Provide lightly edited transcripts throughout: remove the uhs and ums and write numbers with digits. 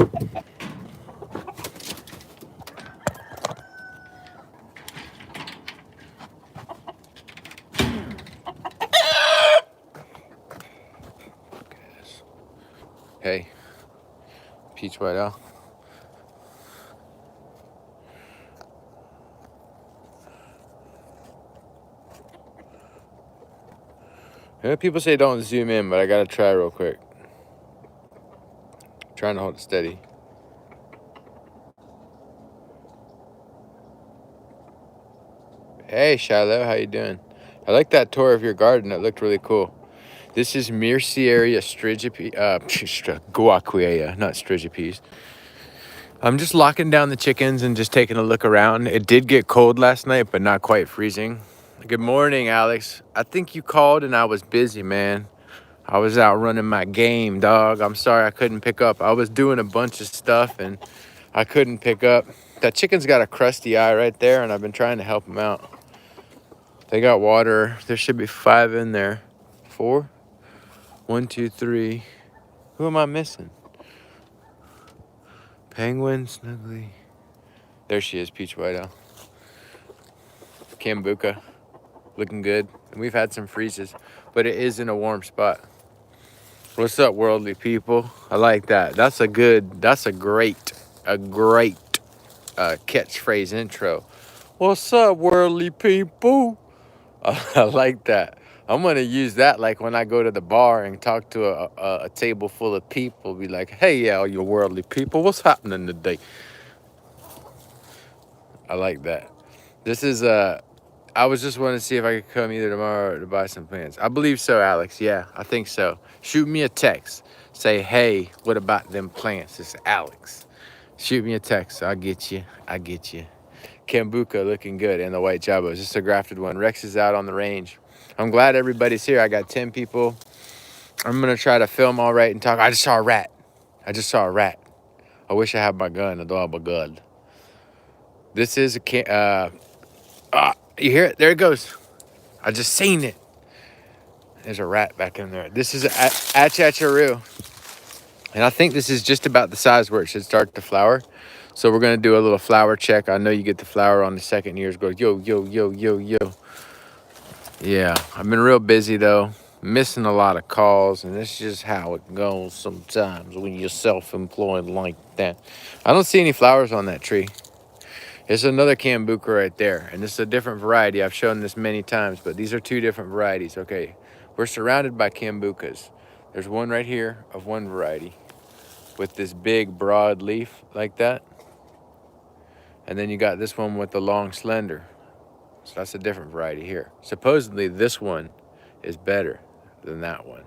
Hey, Peach White Owl. Yeah, people say don't zoom in, but I gotta try real quick. Trying to hold it steady. Hey, Shiloh, how you doing? I like that tour of your garden. It looked really cool. This is Myrcieria guaquiea, not strigipes. I'm just locking down the chickens and just taking a look around. It did get cold last night, but not quite freezing. Good morning, Alex. I think you called and I was busy, man. I was out running my game, dog. I'm sorry I couldn't pick up. I was doing a bunch of stuff and I couldn't pick up. That chicken's got a crusty eye right there, and I've been trying to help him out. They got water. There should be 5 in there. 4? 1, 2, 3. Who am I missing? Penguin, Snuggly. There she is, Peach White Owl. Kambuka, looking good. And we've had some freezes, but it is in a warm spot. What's up, worldly people? I like that. That's a great catchphrase intro. What's up, worldly people? I like that. I'm gonna use that like when I go to the bar and talk to a table full of people. Be like, hey, all you worldly people, what's happening today? I like that. This is I was just wanting to see if I could come either tomorrow to buy some plants. I believe so, Alex. Yeah, I think so. Shoot me a text. Say, hey, what about them plants? It's Alex. Shoot me a text. I'll get you. I get you. Kambuka looking good, and the white jabos. This is a grafted one. Rex is out on the range. I'm glad everybody's here. I got 10 people. I'm going to try to film all right and talk. I just saw a rat. I wish I had my gun. I don't have a gun. This is a you hear it? There it goes. I just seen it. There's a rat back in there. This is Achacharu. And I think this is just about the size where it should start to flower. So we're going to do a little flower check. I know you get the flower on the second years. Go, yo, yo, yo, yo, yo. Yeah, I've been real busy, though. Missing a lot of calls. And this is just how it goes sometimes when you're self-employed like that. I don't see any flowers on that tree. There's another Kambuka right there, and this is a different variety. I've shown this many times, but these are 2 different varieties. Okay, we're surrounded by Kambukas. There's one right here of one variety with this big broad leaf like that. And then you got this one with the long slender. So that's a different variety here. Supposedly this one is better than that one.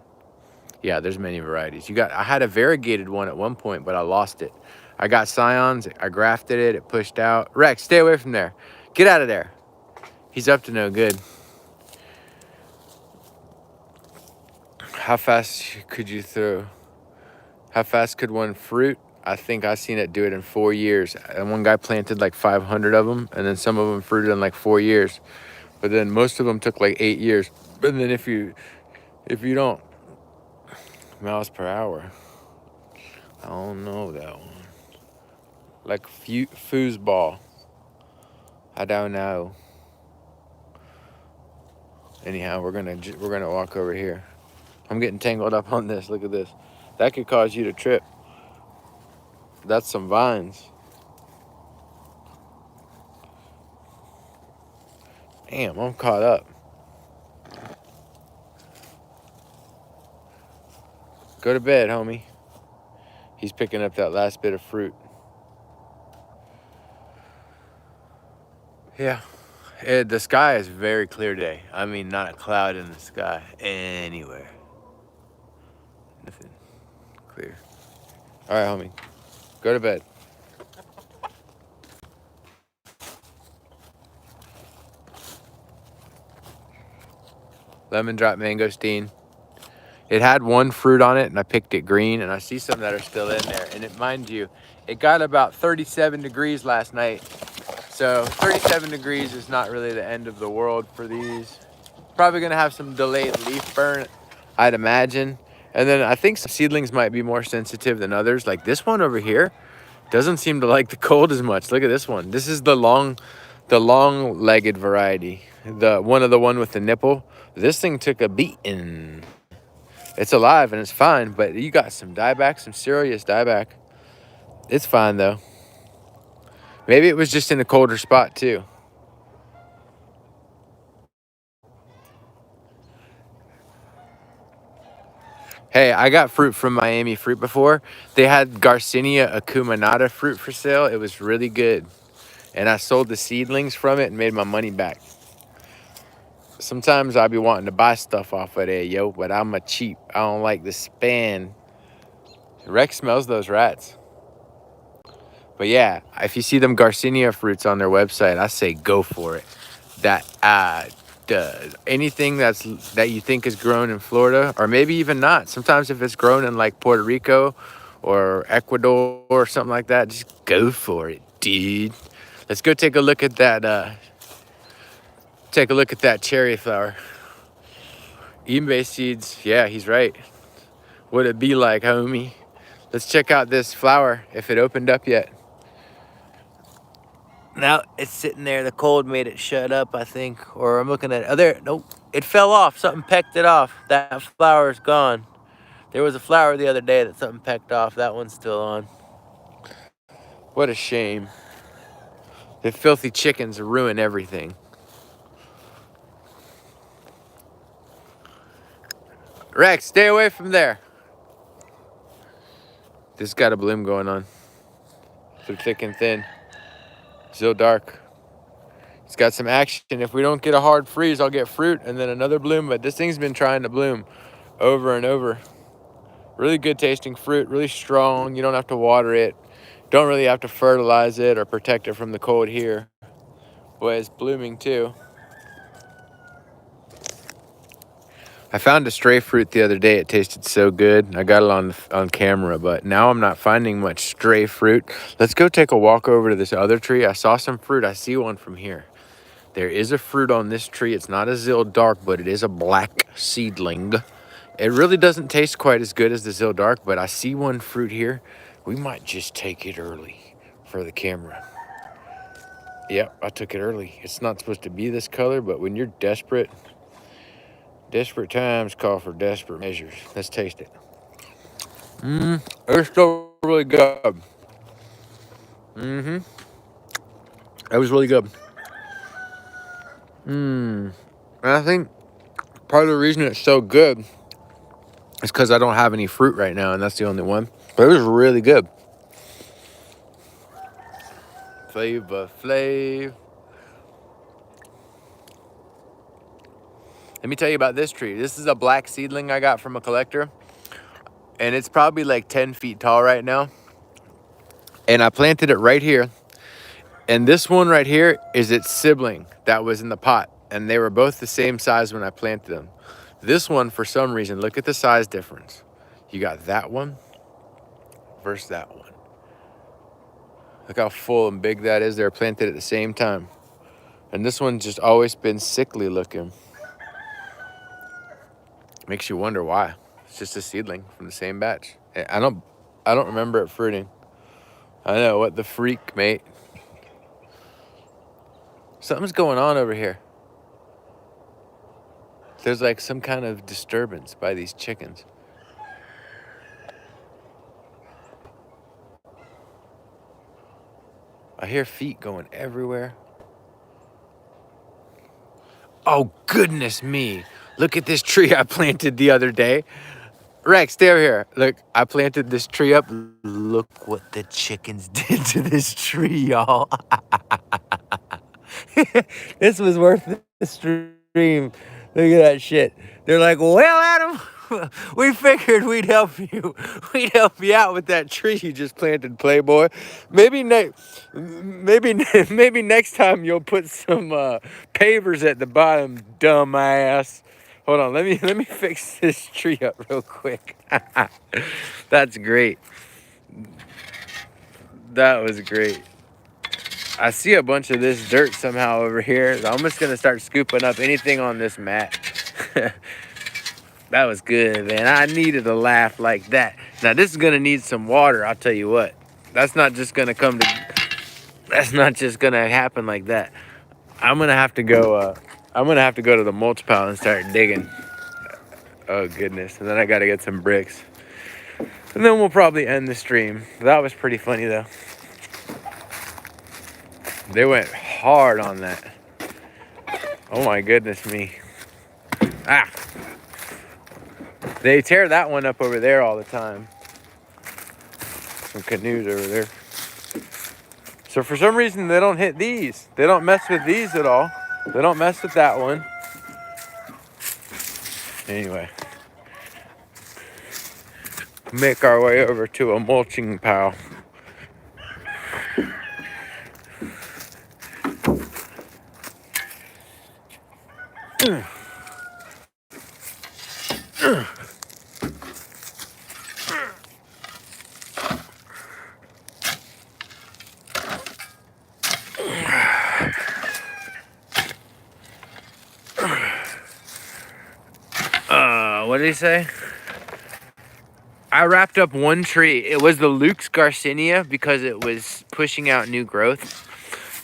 Yeah, there's many varieties. I had a variegated one at one point, but I lost it. I got scions, I grafted it, it pushed out. Rex, stay away from there. Get out of there. He's up to no good. How fast could you throw? How fast could one fruit? I think I seen it do it in 4 years. And one guy planted like 500 of them, and then some of them fruited in like 4 years. But then most of them took like 8 years. But then if you don't, miles per hour, I don't know that one. Like foosball. I don't know. Anyhow, we're gonna walk over here. I'm getting tangled up on this. Look at this. That could cause you to trip. That's some vines. Damn, I'm caught up. Go to bed, homie. He's picking up that last bit of fruit. Yeah. The sky is very clear today. I mean, not a cloud in the sky anywhere. Nothing. Clear. All right, homie. Go to bed. Lemon drop mangosteen. It had one fruit on it, and I picked it green, and I see some that are still in there. And mind you, it got about 37 degrees last night. So 37 degrees is not really the end of the world for these. Probably gonna have some delayed leaf burn, I'd imagine. And then I think some seedlings might be more sensitive than others. Like this one over here doesn't seem to like the cold as much. Look at this one. This is the long-legged variety. The one with the nipple. This thing took a beating. It's alive and it's fine, but you got some dieback, some serious dieback. It's fine though. Maybe it was just in a colder spot too. Hey, I got fruit from Miami Fruit before. They had Garcinia acuminata fruit for sale. It was really good. And I sold the seedlings from it and made my money back. Sometimes I be wanting to buy stuff off of there, yo, but I'm a cheap. I don't like the spam. Rex smells those rats. But yeah, if you see them Garcinia fruits on their website, I say go for it. Anything that you think is grown in Florida, or maybe even not. Sometimes if it's grown in like Puerto Rico or Ecuador or something like that, just go for it, dude. Let's go take a look at that. Take a look at that cherry flower. eBay seeds. Yeah, he's right. What it be like, homie? Let's check out this flower if it opened up yet. Now it's sitting there. The cold made it shut up, I think. Or I'm looking at it. Oh, there. Nope. It fell off. Something pecked it off. That flower's gone. There was a flower the other day that something pecked off. That one's still on. What a shame. The filthy chickens ruin everything. Rex, stay away from there. This got a bloom going on. Through thick and thin. Still dark. It's got some action. If we don't get a hard freeze, I'll get fruit and then another bloom. But this thing's been trying to bloom over and over. Really good tasting fruit. Really strong. You don't have to water it. Don't really have to fertilize it or protect it from the cold here. Boy, it's blooming too. I found a stray fruit the other day. It tasted so good. I got it on camera, but now I'm not finding much stray fruit. Let's go take a walk over to this other tree. I saw some fruit. I see one from here. There is a fruit on this tree. It's not a Zill Dark, but it is a black seedling. It really doesn't taste quite as good as the Zill Dark, but I see one fruit here. We might just take it early for the camera. Yep, I took it early. It's not supposed to be this color, but when you're desperate, desperate times call for desperate measures. Let's taste it. It's still really good. That was really good. And I think part of the reason it's so good is because I don't have any fruit right now, and that's the only one. But it was really good. Flavor Flav. Let me tell you about this tree. This is a black seedling I got from a collector. And it's probably like 10 feet tall right now. And I planted it right here. And this one right here is its sibling that was in the pot. And they were both the same size when I planted them. This one, for some reason, look at the size difference. You got that one versus that one. Look how full and big that is. They're planted at the same time. And this one's just always been sickly looking. Makes you wonder why. It's just a seedling from the same batch. I don't remember it fruiting. I know, what the freak, mate. Something's going on over here. There's like some kind of disturbance by these chickens. I hear feet going everywhere. Oh, goodness me. Look at this tree I planted the other day. Rex, stay over here. Look, I planted this tree up. Look what the chickens did to this tree, y'all. This was worth the stream. Look at that shit. They're like, well, Adam, we figured we'd help you. We'd help you out with that tree you just planted, Playboy. Maybe next time you'll put some pavers at the bottom, dumbass. Hold on, let me fix this tree up real quick. That's great. That was great. I see a bunch of this dirt somehow over here. I'm just gonna start scooping up anything on this mat. That was good, man. I needed a laugh like that. Now this is gonna need some water, I'll tell you what. That's not just gonna happen like that. I'm gonna have to go to the mulch pile and start digging. Oh goodness. And then I gotta get some bricks. And then we'll probably end the stream. That was pretty funny though. They went hard on that. Oh my goodness me. Ah. They tear that one up over there all the time. Some canoes over there. So for some reason they don't hit these. They don't mess with these at all. They don't mess with that one. Anyway. Make our way over to a mulching pile. What did he say? I wrapped up one tree. It was the Luke's Garcinia because it was pushing out new growth.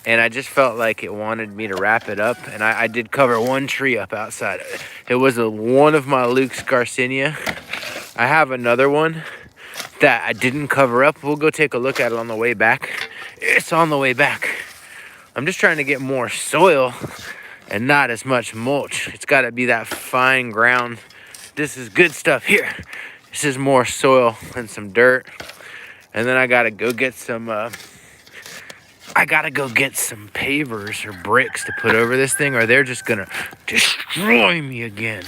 And I just felt like it wanted me to wrap it up. And I did cover one tree up outside. It was one of my Luke's Garcinia. I have another one that I didn't cover up. We'll go take a look at it on the way back. It's on the way back. I'm just trying to get more soil and not as much mulch. It's got to be that fine ground. This is good stuff here. This is more soil and some dirt. And then I got to go get some pavers or bricks to put over this thing, or they're just going to destroy me again.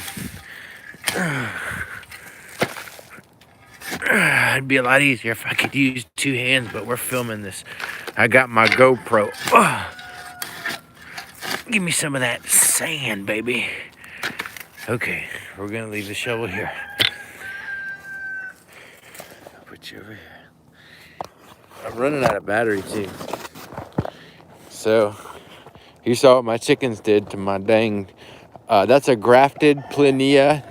It'd be a lot easier if I could use two hands, but we're filming this. I got my GoPro. Give me some of that sand, baby. Okay, we're gonna leave the shovel here. Put you over here. I'm running out of battery too. So, you saw what my chickens did to my dang, that's a grafted Plania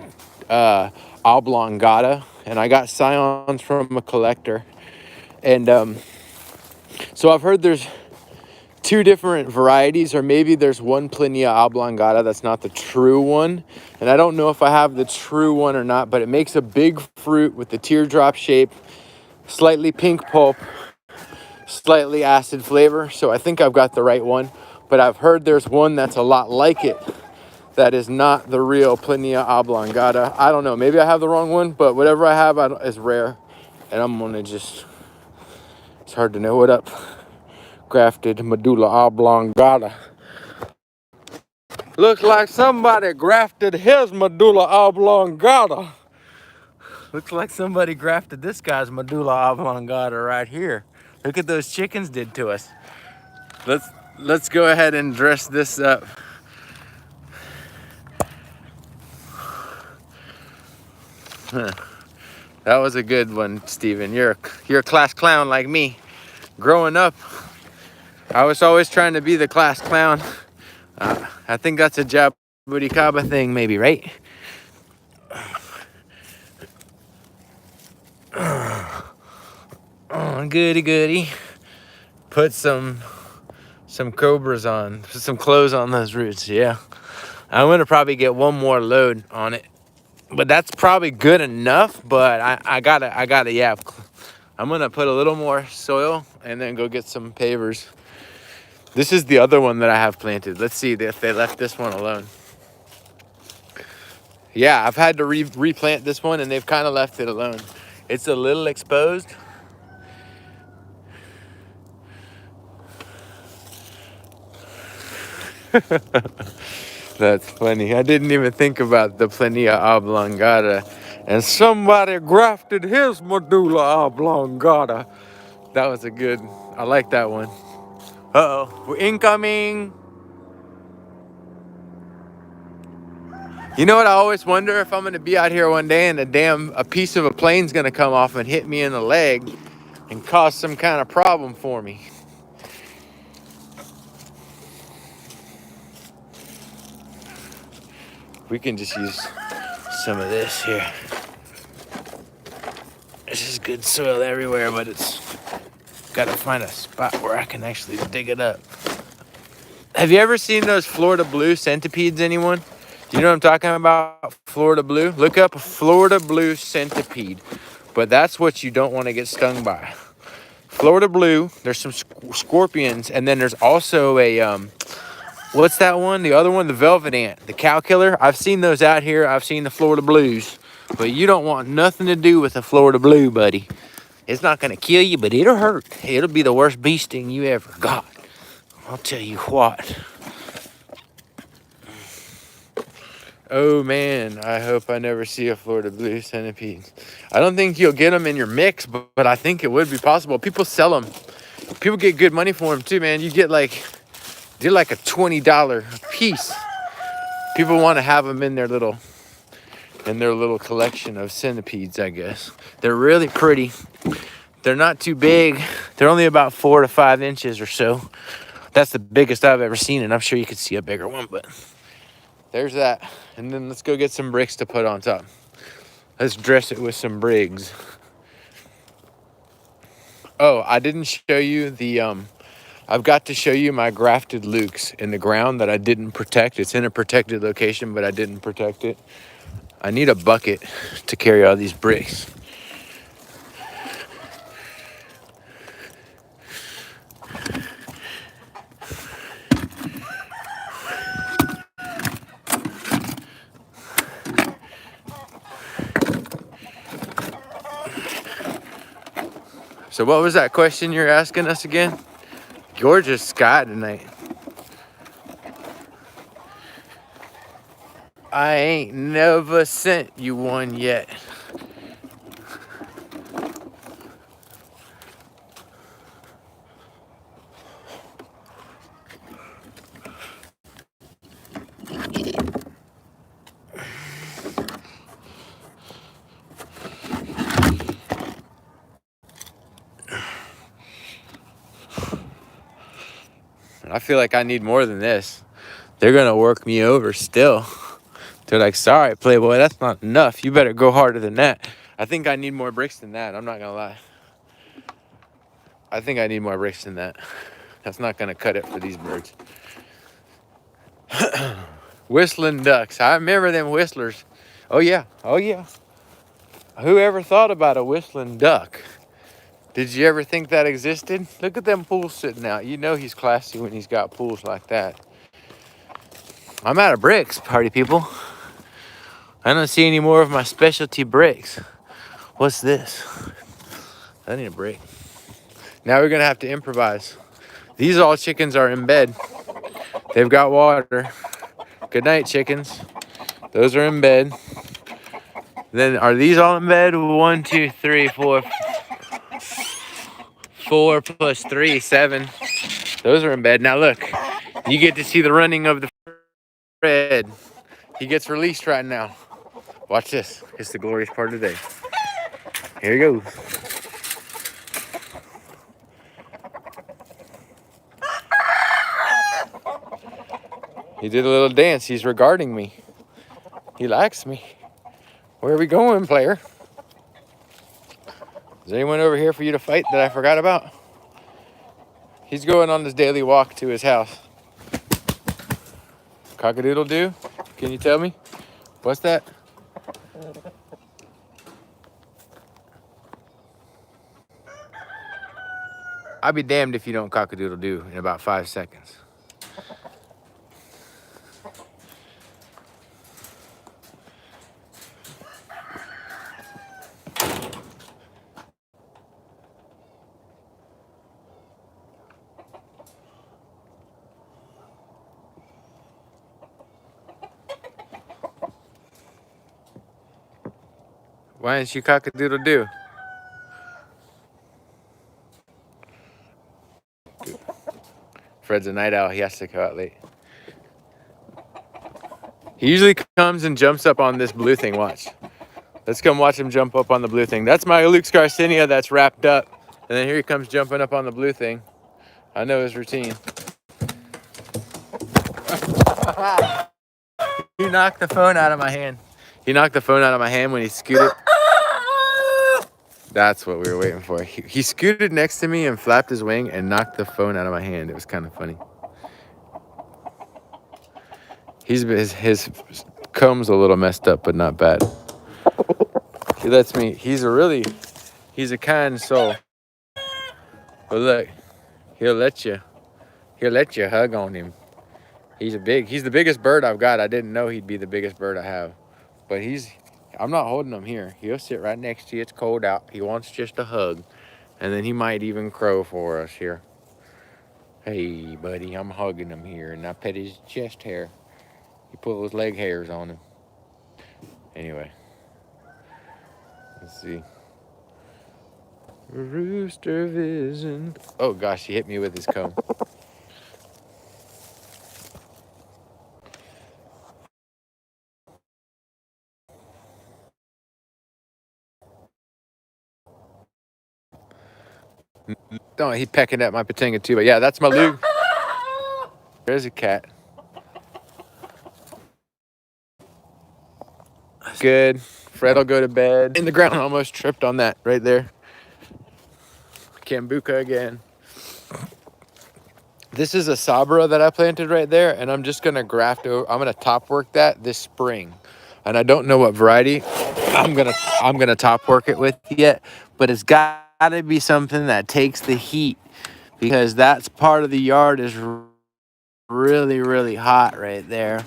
oblongata. And I got scions from a collector. And so I've heard there's two different varieties, or maybe there's one Plania oblongata that's not the true one. And I don't know if I have the true one or not, but it makes a big fruit with the teardrop shape, slightly pink pulp, slightly acid flavor. So I think I've got the right one. But I've heard there's one that's a lot like it that is not the real Plania oblongata. I don't know. Maybe I have the wrong one, but whatever I have is rare. And I'm going to just... It's hard to know. What up? Grafted medulla oblongata. Looks like somebody grafted his medulla oblongata. Looks like somebody grafted this guy's medulla oblongata right here. Look at those chickens did to us. Let's go ahead and dress this up. Huh. That was a good one, Steven. You're a class clown like me. Growing up, I was always trying to be the class clown. I think that's a Jabuticaba thing, maybe, right? Oh, goody goody. Put some cobras on, put some clothes on those roots. Yeah, I'm gonna probably get one more load on it. But that's probably good enough, but I gotta, yeah. I'm gonna put a little more soil and then go get some pavers. This is the other one that I have planted. Let's see if they left this one alone. Yeah, I've had to replant this one and they've kind of left it alone. It's a little exposed. That's funny. I didn't even think about the Plania oblongata. And somebody grafted his medulla oblongata. That was a good, I like that one. Uh-oh, we're incoming. You know what, I always wonder if I'm gonna be out here one day and a piece of a plane's gonna come off and hit me in the leg and cause some kind of problem for me. We can just use some of this here. This is good soil everywhere, but it's gotta find a spot where I can actually dig it up. Have you ever seen those Florida blue centipedes, anyone? Do you know what I'm talking about? Florida blue? Look up a Florida blue centipede. But that's what you don't want to get stung by. Florida blue, there's some scorpions, and then there's also a, what's that one? The other one, the velvet ant, the cow killer. I've seen those out here. I've seen the Florida blues. But you don't want nothing to do with a Florida blue, buddy. It's not going to kill you, but it'll hurt. It'll be the worst bee sting you ever got. I'll tell you what. Oh man, I hope I never see a Florida blue centipede. I don't think you'll get them in your mix, but I think it would be possible. People sell them. People get good money for them too, man. You get like, they're like a $20 a piece. People want to have them in their little collection of centipedes, I guess. They're really pretty. They're not too big. They're only about 4 to 5 inches or so. That's the biggest I've ever seen, and I'm sure you could see a bigger one, but there's that. And then let's go get some bricks to put on top. Let's dress it with some bricks. Oh, I didn't show you the, I've got to show you my grafted lukes in the ground that I didn't protect. It's in a protected location, but I didn't protect it. I need a bucket to carry all these bricks. So what was that question you're asking us again? Gorgeous sky tonight. I ain't never sent you one yet. I feel like I need more than this. They're gonna work me over still. They're like, sorry, Playboy, that's not enough. You better go harder than that. I think I need more bricks than that. I'm not gonna lie. I think I need more bricks than that. That's not gonna cut it for these birds. Whistling ducks. I remember them whistlers. Oh yeah, oh yeah. Who ever thought about a whistling duck? Did you ever think that existed? Look at them pools sitting out. You know he's classy when he's got pools like that. I'm out of bricks, party people. I don't see any more of my specialty bricks. What's this? I need a brick. Now we're gonna have to improvise. These all chickens are in bed. They've got water. Good night, chickens. Those are in bed. Then are these all in bed? 1, 2, 3, 4. 4 plus 3, 7. Those are in bed. Now look, you get to see the running of the Fred. He gets released right now. Watch this. It's the glorious part of the day. Here he goes. He did a little dance. He's regarding me. He likes me. Where are we going, player? Is anyone over here for you to fight that I forgot about? He's going on this daily walk to his house. Cock-a-doodle-doo? Can you tell me? What's that? I'll be damned if you don't cock-a-doodle-doo in about 5 seconds. Why didn't you cock-a-doodle-doo? Fred's a night owl. He has to go out late. He usually comes and jumps up on this blue thing. Watch. Let's come watch him jump up on the blue thing. That's my Lux Garcinia that's wrapped up. And then here he comes jumping up on the blue thing. I know his routine. You knocked the phone out of my hand. He knocked the phone out of my hand when he scooted. That's what we were waiting for. He scooted next to me and flapped his wing and knocked the phone out of my hand. It was kind of funny. His comb's a little messed up, but not bad. He lets me. He's a kind soul. But look, he'll let you hug on him. He's the biggest bird I've got. I didn't know he'd be the biggest bird I have, but I'm not holding him here. He'll sit right next to you. It's cold out. He wants just a hug, and then he might even crow for us here. Hey, buddy, I'm hugging him here, and I pet his chest hair. He pull his leg hairs on him. Anyway, let's see. Rooster vision. Oh gosh, he hit me with his comb. No, he pecking at my patanga too. But yeah, that's my Luke. There's a cat. Good. Fred will go to bed. In the ground, almost tripped on that right there. Cambuca again. This is a Sabra that I planted right there, and I'm just gonna graft over. I'm gonna top work that this spring, and I don't know what variety I'm gonna top work it with yet, but it's gotta be something that takes the heat, because that's part of the yard is really hot right there.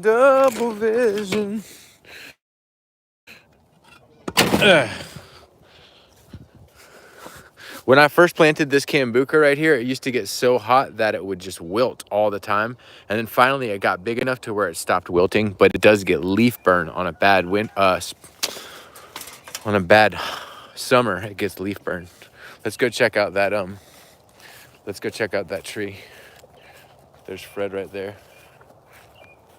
Double vision. Ugh. When I first planted this Cambuca right here, it used to get so hot that it would just wilt all the time. And then finally it got big enough to where it stopped wilting, but it does get leaf burn on a bad on a bad summer. It gets leaf burn. Let's go check out that tree. There's Fred right there.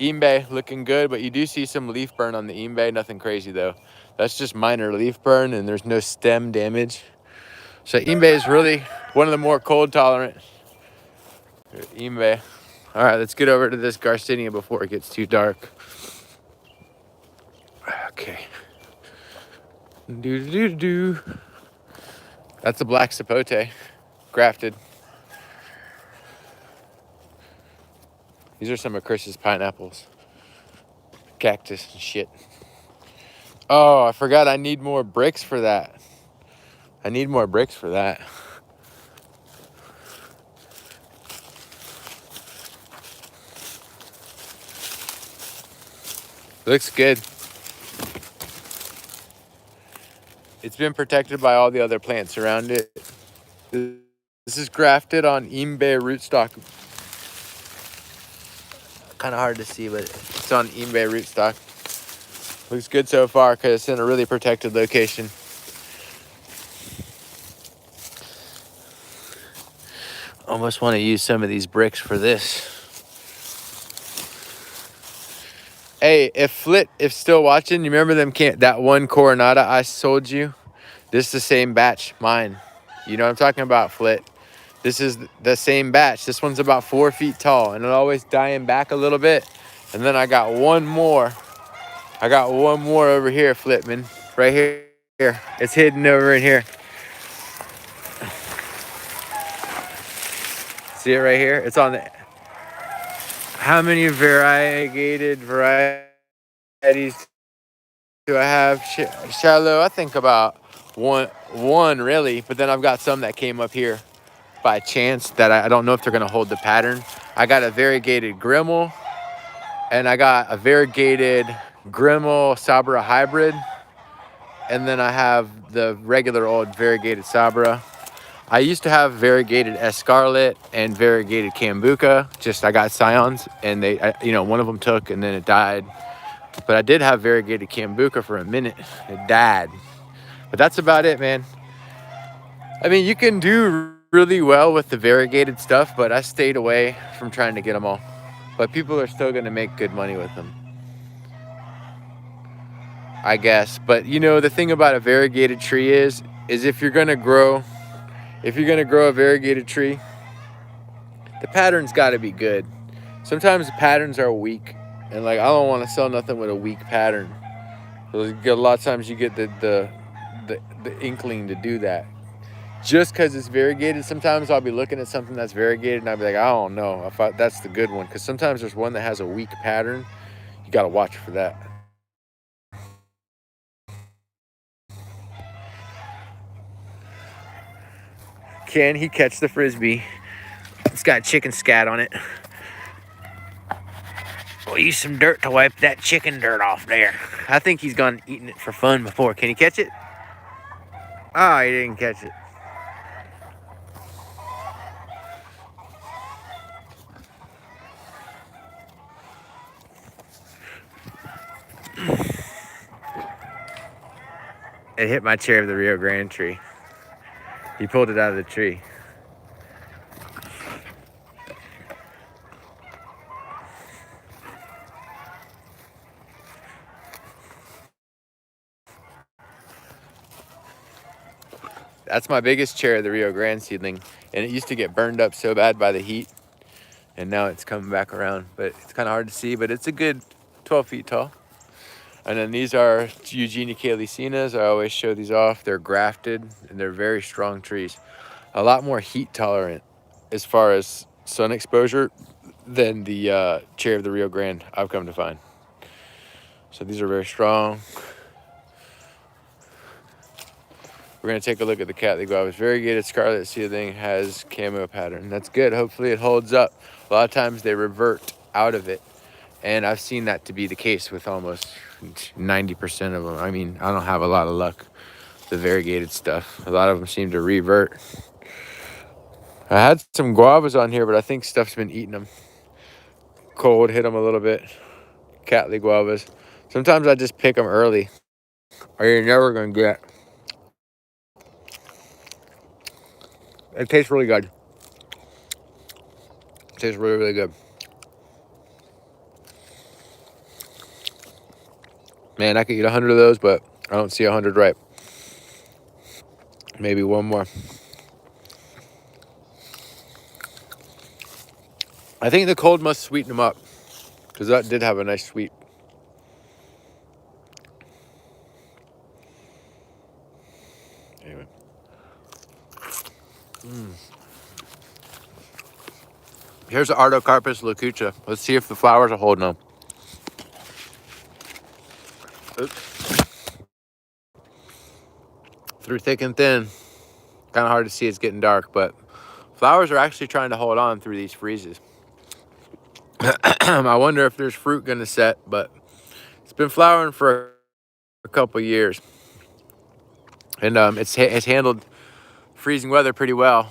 Imbe looking good, but you do see some leaf burn on the Imbe. Nothing crazy though. That's just minor leaf burn, and there's no stem damage. So Imbe is really one of the more cold tolerant. Imbe. All right, let's get over to this Garcinia before it gets too dark. Okay. Do. That's a black sapote, grafted. These are some of Chris's pineapples. Cactus and shit. Oh, I forgot I need more bricks for that. Looks good. It's been protected by all the other plants around it. This is grafted on Imbe rootstock. Kind of hard to see, but it's on Imbe rootstock. Looks good so far because it's in a really protected location. Almost want to use some of these bricks for this. Hey, if still watching, you remember that one Coronata I sold you? This is the same batch, mine. You know what I'm talking about, Flit. This is the same batch. This one's about 4 feet tall, and it always dying back a little bit. And then I got one more. Over here, Flitman. Right here. It's hidden over in here. See it right here? It's on the... How many variegated varieties do I have? Shallow, I think about one really, but then I've got some that came up here by chance that I don't know if they're gonna hold the pattern. I got a variegated Grimmel, and I got a variegated Grimmel Sabra hybrid, and then I have the regular old variegated Sabra. I used to have variegated Escarlet and variegated Cambuca. Just I got scions, and one of them took, and then it died. But I did have variegated Cambuca for a minute. It died. But that's about it, man. I mean, you can do really well with the variegated stuff, but I stayed away from trying to get them all. But people are still going to make good money with them, I guess. But the thing about a variegated tree is if you're going to grow a variegated tree, the pattern's got to be good. Sometimes the patterns are weak, And like, I don't want to sell nothing with a weak pattern. So a lot of times you get the inkling to do that. Just because it's variegated, sometimes I'll be looking at something that's variegated and I'll be like, I don't know if that's the good one. Because sometimes there's one that has a weak pattern. You got to watch for that. Can he catch the Frisbee? It's got chicken scat on it. We'll use some dirt to wipe that chicken dirt off there. I think he's gone eating it for fun before. Can he catch it? Oh, he didn't catch it. It hit my Cherry of the Rio Grande tree. He pulled it out of the tree. That's my biggest Cherry of the Rio Grande seedling. And it used to get burned up so bad by the heat. And now it's coming back around. But it's kind of hard to see. But it's a good 12 feet tall. And then these are Eugenia Calycinas. I always show these off. They're grafted and they're very strong trees. A lot more heat tolerant as far as sun exposure than the Cherry of the Rio Grande, I've come to find. So these are very strong. We're gonna take a look at the Cattleya guava. Variegated scarlet seedling, has camo pattern. That's good. Hopefully it holds up. A lot of times they revert out of it. And I've seen that to be the case with almost 90% of them. I mean, I don't have a lot of luck with the variegated stuff. A lot of them seem to revert. I had some guavas on here, but I think stuff's been eating them. Cold hit them a little bit. Cattleya guavas. Sometimes I just pick them early, or you're never gonna get. It tastes really good. It tastes really, really good. Man, I could eat 100 of those, but I don't see 100 ripe. Maybe one more. I think the cold must sweeten them up, because that did have a nice sweet. Anyway. Here's the Artocarpus leucucha. Let's see if the flowers are holding on. Oops. Through thick and thin. Kind of hard to see, it's getting dark, but flowers are actually trying to hold on through these freezes. I wonder if there's fruit going to set, but it's been flowering for a couple years. And it's handled freezing weather pretty well.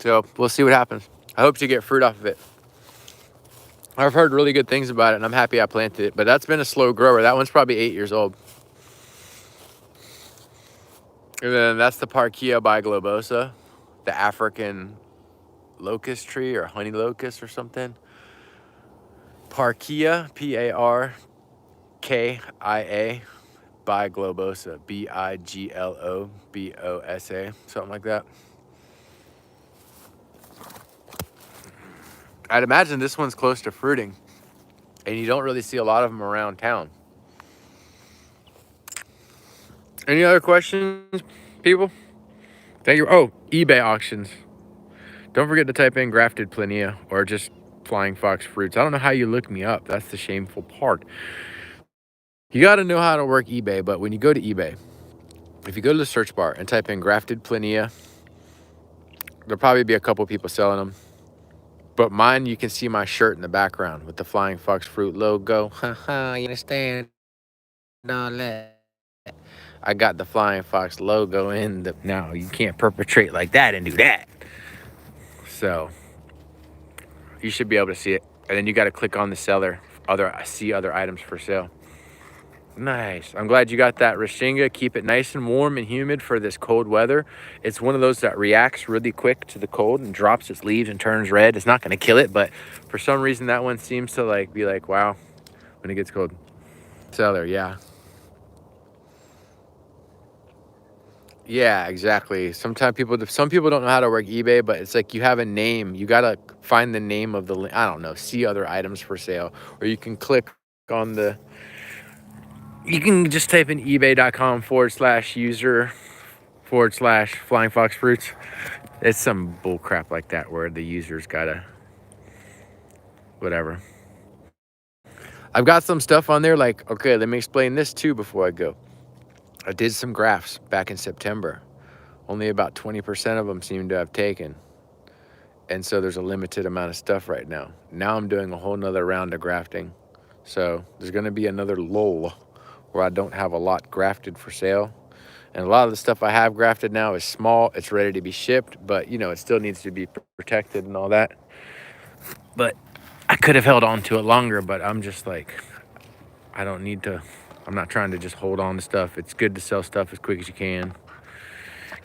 So we'll see what happens. I hope to get fruit off of it. I've heard really good things about it, and I'm happy I planted it. But that's been a slow grower. That one's probably 8 years old. And then that's the Parkia biglobosa, the African locust tree or honey locust or something. Parkia, P-A-R-K-I-A, biglobosa, B-I-G-L-O-B-O-S-A, something like that. I'd imagine this one's close to fruiting, and you don't really see a lot of them around town. Any other questions, people? Thank you. Oh, eBay auctions. Don't forget to type in grafted plania or just flying fox fruits. I don't know how you look me up. That's the shameful part. You got to know how to work eBay, but when you go to eBay, if you go to the search bar and type in grafted plania, there'll probably be a couple people selling them. But mine, you can see my shirt in the background with the flying fox fruit logo. Haha, you understand? All that. I got the flying fox logo in the. Now you can't perpetrate like that and do that. So you should be able to see it, and then you got to click on the seller. See other items for sale. Nice. I'm glad you got that Rashinga. Keep it nice and warm and humid for this cold weather. It's one of those that reacts really quick to the cold and drops its leaves and turns red. It's not going to kill it, but for some reason that one seems to be like, wow, when it gets cold. Seller, yeah. Yeah, exactly. Some people don't know how to work eBay, but it's like you have a name. You got to find the name of the, I don't know, see other items for sale, or you can click on the, you can just type in ebay.com/user/Flying Fox Fruits. It's some bull crap like that where the user's gotta, whatever. I've got some stuff on there like, okay, let me explain this too before I go. I did some grafts back in September. Only about 20% of them seem to have taken. And so there's a limited amount of stuff right now. Now I'm doing a whole nother round of grafting. So there's gonna be another lull where I don't have a lot grafted for sale. And a lot of the stuff I have grafted now is small. It's ready to be shipped, but you know, it still needs to be protected and all that. But I could have held on to it longer, but I'm just like, I don't need to, I'm not trying to just hold on to stuff. It's good to sell stuff as quick as you can.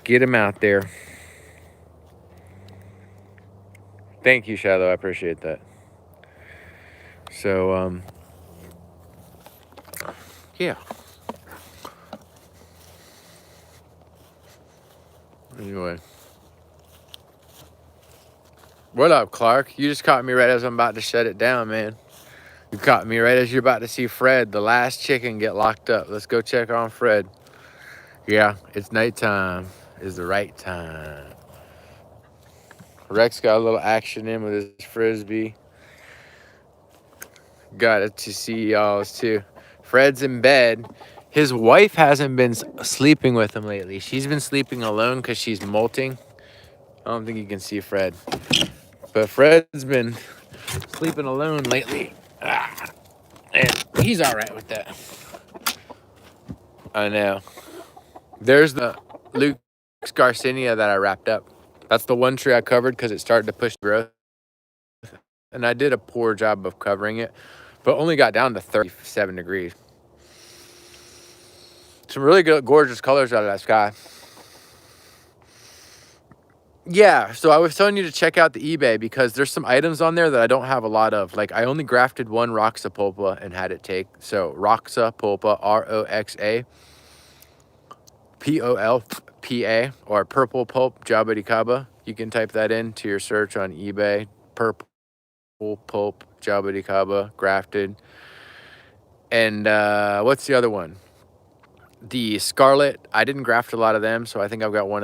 Get them out there. Thank you, Shadow. I appreciate that. So, yeah. Anyway. What up, Clark? You just caught me right as I'm about to shut it down, man. You caught me right as you're about to see Fred, the last chicken, get locked up. Let's go check on Fred. Yeah, it's nighttime. Is the right time. Rex got a little action in with his frisbee. Got it to see y'all's too. Fred's in bed. His wife hasn't been sleeping with him lately. She's been sleeping alone because she's molting. I don't think you can see Fred. But Fred's been sleeping alone lately. And he's all right with that. I know. There's the Luke's Garcinia that I wrapped up. That's the one tree I covered because it started to push growth. And I did a poor job of covering it, but only got down to 37 degrees. Some really good, gorgeous colors out of that sky. Yeah, so I was telling you to check out the eBay because there's some items on there that I don't have a lot of. Like, I only grafted one Roxa pulpa and had it take. So, Roxa pulpa, ROXA-POLPA, or purple pulp Jabuticaba. You can type that into your search on eBay. Purple pulp Jabuticaba, grafted. And what's the other one? The Scarlet. I didn't graft a lot of them, so I think I've got one of